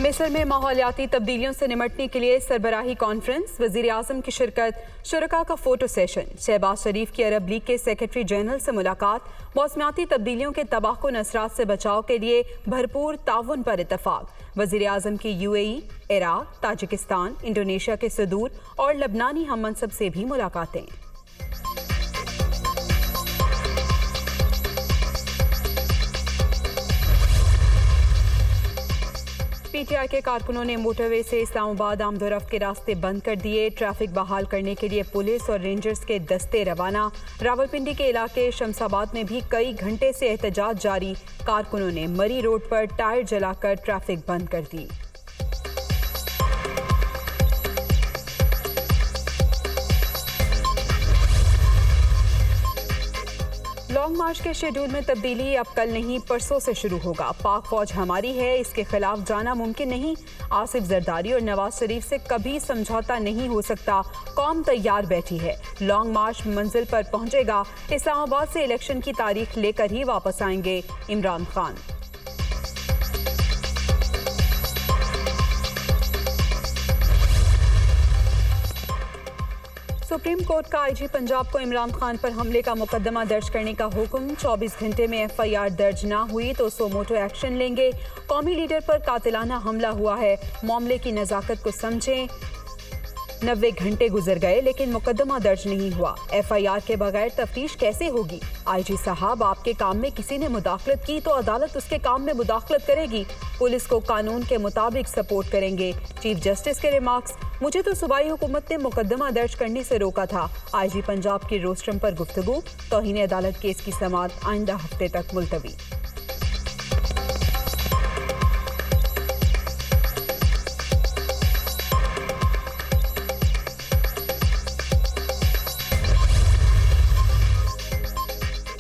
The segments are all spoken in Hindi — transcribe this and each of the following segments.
मिस्र में माहौलियाती तब्दीलियों से निमटने के लिए सरबराही कॉन्फ्रेंस, वज़ीर-ए-आज़म की शिरकत, शुरका का फोटो सेशन, शहबाज शरीफ की अरब लीग के सेक्रेटरी जनरल से मुलाकात, मौसमियाती तब्दीलियों के तबाहकुन असरात से बचाव के लिए भरपूर ताउन पर इत्तफाक। वज़ीर-ए-आज़म की UAE, इराक, ताजिकिस्तान, इंडोनेशिया के सदूर और लबनानी हम मनसब से भी मुलाकातें। PTI के कारकुनों ने मोटरवे से इस्लामाबाद आमदोरफ्त के रास्ते बंद कर दिए। ट्रैफिक बहाल करने के लिए पुलिस और रेंजर्स के दस्ते रवाना। रावलपिंडी के इलाके शमसाबाद में भी कई घंटे से एहतजाज जारी। कारकुनों ने मरी रोड पर टायर जलाकर ट्रैफिक बंद कर दी। लॉन्ग मार्च के शेड्यूल में तब्दीली अब कल नहीं परसों से शुरू होगा। पाक फौज हमारी है, इसके खिलाफ जाना मुमकिन नहीं। आसिफ जरदारी और नवाज शरीफ से कभी समझौता नहीं हो सकता। कौम तैयार बैठी है। लॉन्ग मार्च मंजिल पर पहुंचेगा। इस्लामाबाद से इलेक्शन की तारीख लेकर ही वापस आएंगे इमरान खान। सुप्रीम कोर्ट का IG पंजाब को इमरान खान पर हमले का मुकदमा दर्ज करने का हुक्म। 24 घंटे में FIR दर्ज ना हुई तो सोमोटो एक्शन लेंगे। कौमी लीडर पर कातिलाना हमला हुआ है, मामले की नज़ाकत को समझें। 90 घंटे गुजर गए लेकिन मुकदमा दर्ज नहीं हुआ। FIR के बगैर तफ्तीश कैसे होगी? IG साहब, आपके काम में किसी ने मुदाखलत की तो अदालत उसके काम में मुदाखलत करेगी। पुलिस को कानून के मुताबिक सपोर्ट करेंगे। चीफ जस्टिस के रिमार्क्स, मुझे तो सूबाई हुकूमत ने मुकदमा दर्ज करने से रोका था। IG पंजाब की रोस्ट्रम पर गुफ्तगू, तौहीन अदालत केस की समाअत आइंदा हफ्ते तक मुलतवी।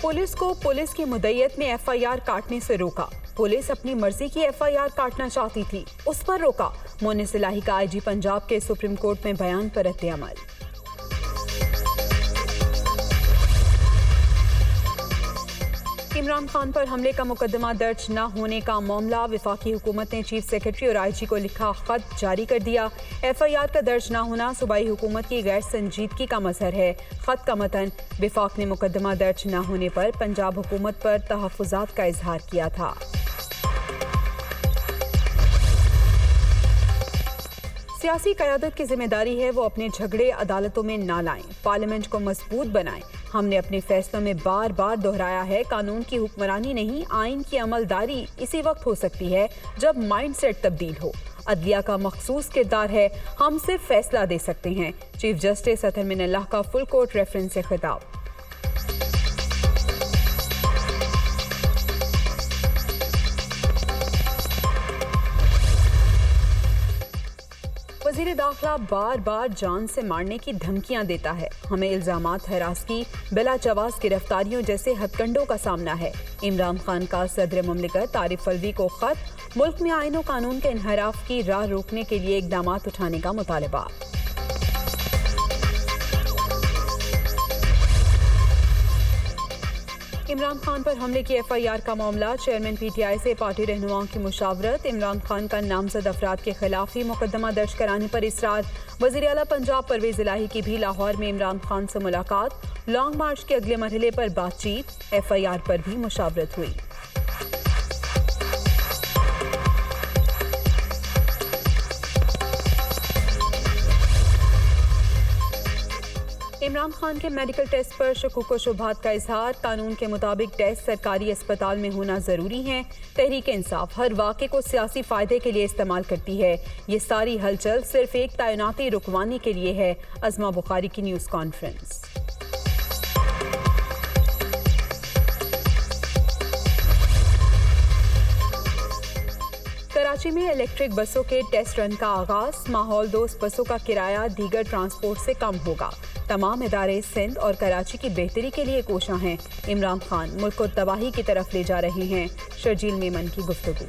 पुलिस को पुलिस की मुद्दइयत में FIR काटने से रोका। पुलिस अपनी मर्जी की FIR काटना चाहती थी, उस पर रोका। मोनिस इलाही का IG पंजाब के सुप्रीम कोर्ट में बयान पर रद्द-ए-अमल। इमरान खान पर हमले का मुकदमा दर्ज न होने का मामला। वफाकी हुकूमत ने चीफ सेक्रेटरी और IG को लिखा खत जारी कर दिया। FIR का दर्ज न होना सूबाई हुकूमत की गैर संजीदगी का मजहर है। खत का मतन, वफाक ने मुकदमा दर्ज न होने पर पंजाब हुकूमत पर तहफ़्फ़ुज़ात का इजहार किया था। सियासी क़यादत की जिम्मेदारी है वो अपने झगड़े अदालतों में ना लाएं, पार्लियामेंट को मजबूत बनाएं। हमने अपने फैसलों में बार बार दोहराया है, कानून की हुक्मरानी नहीं, आइन की अमलदारी इसी वक्त हो सकती है जब माइंडसेट तब्दील हो। अदलिया का मखसूस किरदार है, हम सिर्फ फैसला दे सकते हैं। चीफ जस्टिस अतहर मिनल्लाह का फुल कोर्ट रेफरेंस से खिताब। वज़ीर दाखिला बार बार जान से मारने की धमकियां देता है। हमें इल्जामात हरासगी, बिला जवाज गिरफ्तारियों जैसे हथकंडों का सामना है। इमरान खान का सदर मुमलिकत आरिफ अलवी को खत, मुल्क में आईन और कानून के इनहराफ की राह रोकने के लिए इकदाम उठाने का मुतालबा। इमरान खान पर हमले की FIR का मामला, चेयरमैन PTI से पार्टी रहनुमाओं की मुशावरत। इमरान खान का नामजद अफराद के खिलाफ ही मुकदमा दर्ज कराने पर इसरार। वज़ीर आला पंजाब परवेज इलाही की भी लाहौर में इमरान खान से मुलाकात। लॉन्ग मार्च के अगले मरहले पर बातचीत, FIR पर भी मुशावरत हुई। इमरान खान के मेडिकल टेस्ट पर शकूक व शुबहात का इजहार। कानून के मुताबिक टेस्ट सरकारी अस्पताल में होना जरूरी है। तहरीक इंसाफ हर वाक़े को सियासी फायदे के लिए इस्तेमाल करती है। ये सारी हलचल सिर्फ एक तैनाती रुकवाने के लिए है। अज़मा बुखारी की न्यूज़ कॉन्फ्रेंस। कराची में इलेक्ट्रिक बसों के टेस्ट रन का आगाज। माहौल दोस्त बसों का किराया दीगर ट्रांसपोर्ट से कम होगा। तमाम इदारे सिंध और कराची की बेहतरी के लिए कोशां हैं। इमरान खान मुल्क को तबाही की तरफ ले जा रहे हैं। शर्जील मेमन की गुफ्तगू।